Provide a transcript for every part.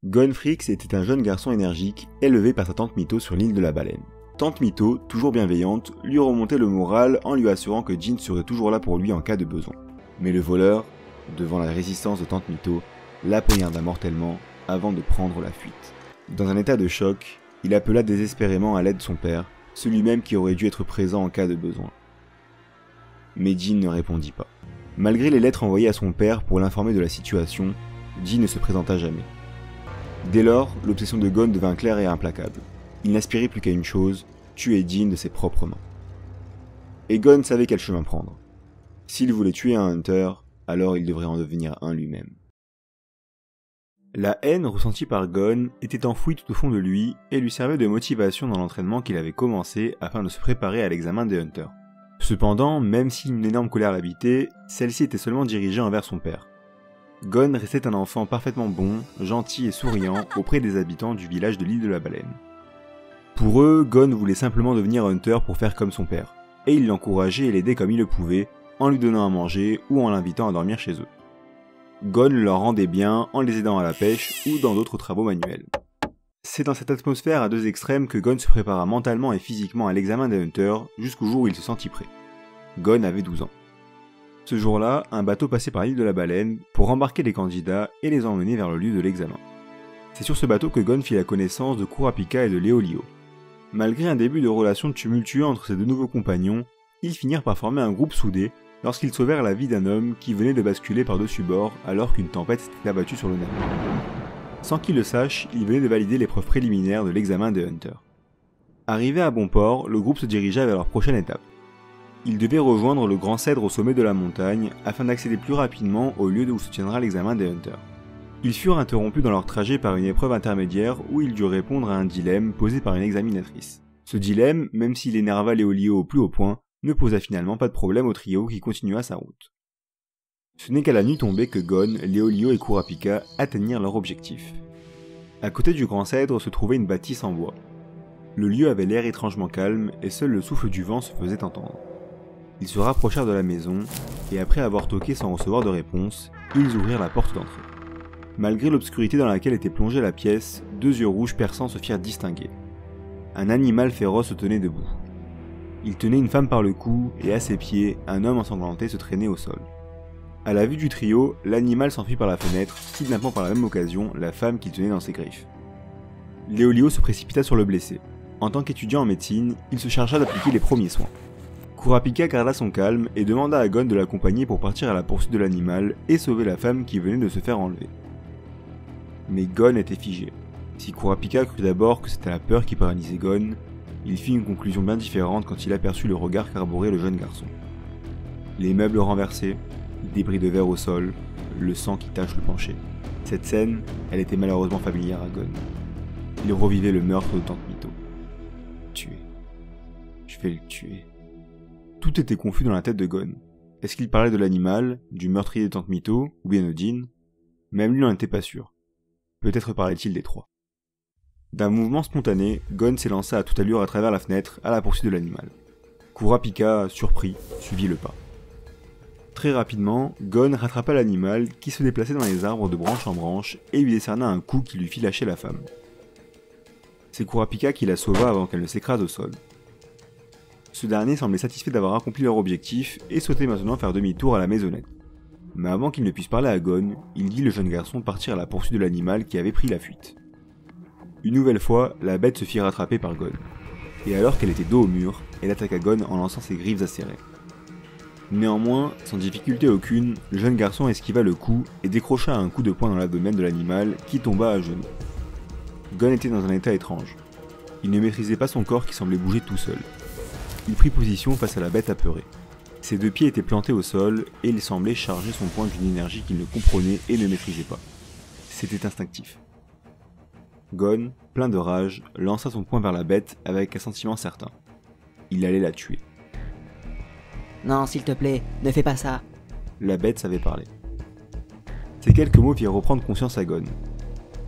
Gon Fricks était un jeune garçon énergique, élevé par sa tante Mito sur l'île de la Baleine. Tante Mito, toujours bienveillante, lui remontait le moral en lui assurant que Jin serait toujours là pour lui en cas de besoin. Mais le voleur, devant la résistance de tante Mito, la poignarda mortellement avant de prendre la fuite. Dans un état de choc, il appela désespérément à l'aide son père, celui-même qui aurait dû être présent en cas de besoin. Mais Jin ne répondit pas. Malgré les lettres envoyées à son père pour l'informer de la situation, Jin ne se présenta jamais. Dès lors, l'obsession de Gon devint claire et implacable. Il n'aspirait plus qu'à une chose, tuer Jin de ses propres mains. Et Gon savait quel chemin prendre. S'il voulait tuer un Hunter, alors il devrait en devenir un lui-même. La haine ressentie par Gon était enfouie tout au fond de lui et lui servait de motivation dans l'entraînement qu'il avait commencé afin de se préparer à l'examen des Hunters. Cependant, même si une énorme colère l'habitait, celle-ci était seulement dirigée envers son père. Gon restait un enfant parfaitement bon, gentil et souriant auprès des habitants du village de l'île de la Baleine. Pour eux, Gon voulait simplement devenir Hunter pour faire comme son père, et il l'encourageait et l'aidait comme il le pouvait, en lui donnant à manger ou en l'invitant à dormir chez eux. Gon leur rendait bien en les aidant à la pêche ou dans d'autres travaux manuels. C'est dans cette atmosphère à deux extrêmes que Gon se prépara mentalement et physiquement à l'examen des Hunters jusqu'au jour où il se sentit prêt. Gon avait 12 ans. Ce jour-là, un bateau passait par l'île de la Baleine pour embarquer les candidats et les emmener vers le lieu de l'examen. C'est sur ce bateau que Gon fit la connaissance de Kurapika et de Leolio. Malgré un début de relation tumultueux entre ses deux nouveaux compagnons, ils finirent par former un groupe soudé lorsqu'ils sauvèrent la vie d'un homme qui venait de basculer par-dessus bord alors qu'une tempête s'était abattue sur le navire. Sans qu'il le sache, il venait de valider l'épreuve préliminaire de l'examen des Hunters. Arrivé à bon port, le groupe se dirigea vers leur prochaine étape. Ils devaient rejoindre le grand cèdre au sommet de la montagne afin d'accéder plus rapidement au lieu où se tiendra l'examen des Hunters. Ils furent interrompus dans leur trajet par une épreuve intermédiaire où ils durent répondre à un dilemme posé par une examinatrice. Ce dilemme, même s'il énerva Leolio au plus haut point, ne posa finalement pas de problème au trio qui continua sa route. Ce n'est qu'à la nuit tombée que Gon, Leolio et Kurapika atteignirent leur objectif. À côté du grand cèdre se trouvait une bâtisse en bois. Le lieu avait l'air étrangement calme et seul le souffle du vent se faisait entendre. Ils se rapprochèrent de la maison, et après avoir toqué sans recevoir de réponse, ils ouvrirent la porte d'entrée. Malgré l'obscurité dans laquelle était plongée la pièce, deux yeux rouges perçants se firent distinguer. Un animal féroce se tenait debout. Il tenait une femme par le cou, et à ses pieds, un homme ensanglanté se traînait au sol. À la vue du trio, l'animal s'enfuit par la fenêtre, kidnappant par la même occasion la femme qu'il tenait dans ses griffes. Leolio se précipita sur le blessé. En tant qu'étudiant en médecine, il se chargea d'appliquer les premiers soins. Kurapika garda son calme et demanda à Gon de l'accompagner pour partir à la poursuite de l'animal et sauver la femme qui venait de se faire enlever. Mais Gon était figé. Si Kurapika crut d'abord que c'était la peur qui paralysait Gon, il fit une conclusion bien différente quand il aperçut le regard qu'arborait le jeune garçon. Les meubles renversés, les débris de verre au sol, le sang qui tache le plancher. Cette scène, elle était malheureusement familière à Gon. Il revivait le meurtre de tante Mito. Tuer. Je vais le tuer. Tout était confus dans la tête de Gon. Est-ce qu'il parlait de l'animal, du meurtrier de tante Mito, ou bien de Jin? Même lui n'en était pas sûr. Peut-être parlait-il des trois. D'un mouvement spontané, Gon s'élança à toute allure à travers la fenêtre à la poursuite de l'animal. Kurapika, surpris, suivit le pas. Très rapidement, Gon rattrapa l'animal qui se déplaçait dans les arbres de branche en branche et lui décerna un coup qui lui fit lâcher la femme. C'est Kurapika qui la sauva avant qu'elle ne s'écrase au sol. Ce dernier semblait satisfait d'avoir accompli leur objectif et souhaitait maintenant faire demi-tour à la maisonnette. Mais avant qu'il ne puisse parler à Gon, il vit le jeune garçon partir à la poursuite de l'animal qui avait pris la fuite. Une nouvelle fois, la bête se fit rattraper par Gon. Et alors qu'elle était dos au mur, elle attaqua Gon en lançant ses griffes acérées. Néanmoins, sans difficulté aucune, le jeune garçon esquiva le coup et décrocha un coup de poing dans l'abdomen de l'animal qui tomba à genoux. Gon était dans un état étrange. Il ne maîtrisait pas son corps qui semblait bouger tout seul. Il prit position face à la bête apeurée. Ses deux pieds étaient plantés au sol et il semblait charger son poing d'une énergie qu'il ne comprenait et ne maîtrisait pas. C'était instinctif. Gon, plein de rage, lança son poing vers la bête avec un sentiment certain. Il allait la tuer. Non, s'il te plaît, ne fais pas ça. La bête savait parler. Ces quelques mots firent reprendre conscience à Gon.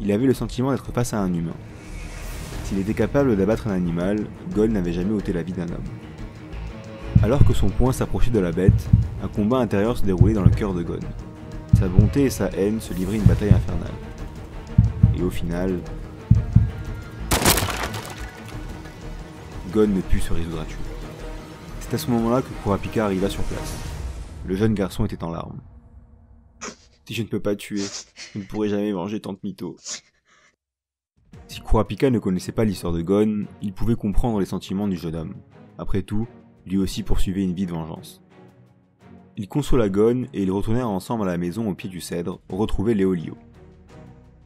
Il avait le sentiment d'être face à un humain. S'il était capable d'abattre un animal, Gon n'avait jamais ôté la vie d'un homme. Alors que son poing s'approchait de la bête, un combat intérieur se déroulait dans le cœur de Gon. Sa bonté et sa haine se livraient une bataille infernale. et au final... Gon ne put se résoudre à tuer. C'est à ce moment-là que Kurapika arriva sur place. Le jeune garçon était en larmes. Si je ne peux pas tuer, je ne pourrai jamais venger Tante Mito. Si Kurapika ne connaissait pas l'histoire de Gon, il pouvait comprendre les sentiments du jeune homme. Après tout, lui aussi poursuivait une vie de vengeance. Il consola Gon et ils retournèrent ensemble à la maison au pied du cèdre, retrouver Léolio.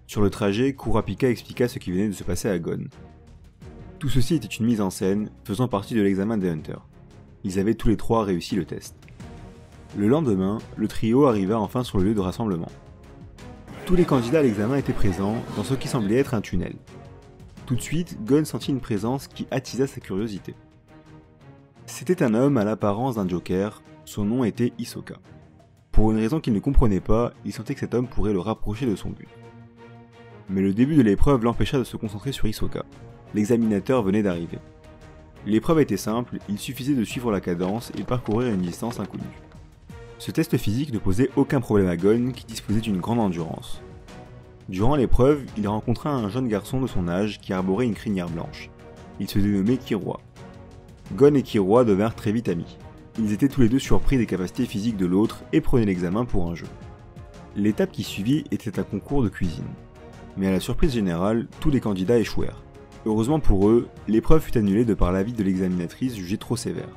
Sur le trajet, Kurapika expliqua ce qui venait de se passer à Gon. Tout ceci était une mise en scène, faisant partie de l'examen des Hunters. Ils avaient tous les trois réussi le test. Le lendemain, le trio arriva enfin sur le lieu de rassemblement. Tous les candidats à l'examen étaient présents dans ce qui semblait être un tunnel. Tout de suite, Gon sentit une présence qui attisa sa curiosité. C'était un homme à l'apparence d'un Joker, son nom était Hisoka. Pour une raison qu'il ne comprenait pas, il sentait que cet homme pourrait le rapprocher de son but. Mais le début de l'épreuve l'empêcha de se concentrer sur Hisoka. L'examinateur venait d'arriver. L'épreuve était simple, il suffisait de suivre la cadence et parcourir une distance inconnue. Ce test physique ne posait aucun problème à Gon qui disposait d'une grande endurance. Durant l'épreuve, il rencontra un jeune garçon de son âge qui arborait une crinière blanche. Il se dénommait Killua. Gon et Killua devinrent très vite amis. Ils étaient tous les deux surpris des capacités physiques de l'autre et prenaient l'examen pour un jeu. L'étape qui suivit était un concours de cuisine. Mais à la surprise générale, tous les candidats échouèrent. Heureusement pour eux, l'épreuve fut annulée de par l'avis de l'examinatrice jugée trop sévère.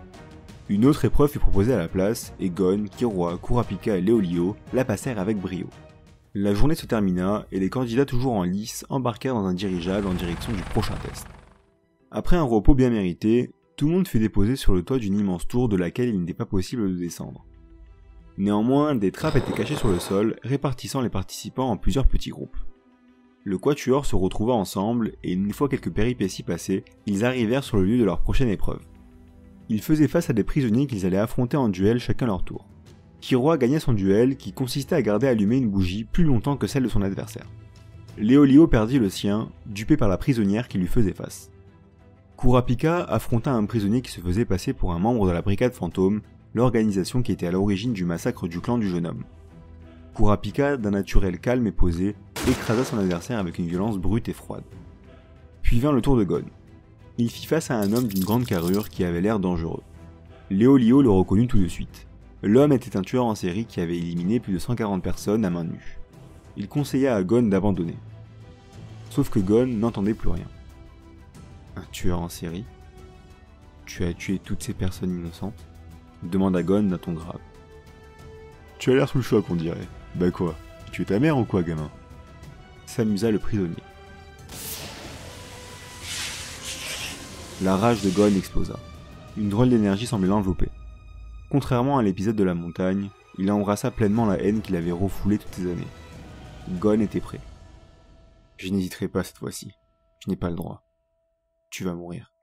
Une autre épreuve fut proposée à la place, et Gon, Killua, Kurapika et Léolio la passèrent avec brio. La journée se termina, et les candidats toujours en lice embarquèrent dans un dirigeable en direction du prochain test. Après un repos bien mérité, tout le monde fut déposé sur le toit d'une immense tour de laquelle il n'était pas possible de descendre. Néanmoins, des trappes étaient cachées sur le sol, répartissant les participants en plusieurs petits groupes. Le quatuor se retrouva ensemble, et une fois quelques péripéties passées, ils arrivèrent sur le lieu de leur prochaine épreuve. Ils faisaient face à des prisonniers qu'ils allaient affronter en duel chacun leur tour. Killua gagna son duel qui consistait à garder allumée une bougie plus longtemps que celle de son adversaire. Léolio perdit le sien, dupé par la prisonnière qui lui faisait face. Kurapika affronta un prisonnier qui se faisait passer pour un membre de la Brigade Fantôme, l'organisation qui était à l'origine du massacre du clan du jeune homme. Kurapika, d'un naturel calme et posé, écrasa son adversaire avec une violence brute et froide. Puis vint le tour de Gon. Il fit face à un homme d'une grande carrure qui avait l'air dangereux. Léolio le reconnut tout de suite. L'homme était un tueur en série qui avait éliminé plus de 140 personnes à main nue. Il conseilla à Gon d'abandonner. Sauf que Gon n'entendait plus rien. Un tueur en série ? Tu as tué toutes ces personnes innocentes ? Demanda Gon d'un ton grave. Tu as l'air sous le choc, on dirait. Bah quoi ? Tu es ta mère ou quoi, gamin ? S'amusa le prisonnier. La rage de Gon explosa. Une drôle d'énergie semblait l'envelopper. Contrairement à l'épisode de la montagne, il embrassa pleinement la haine qu'il avait refoulée toutes ces années. Gon était prêt. Je n'hésiterai pas cette fois-ci. Je n'ai pas le droit. Tu vas mourir.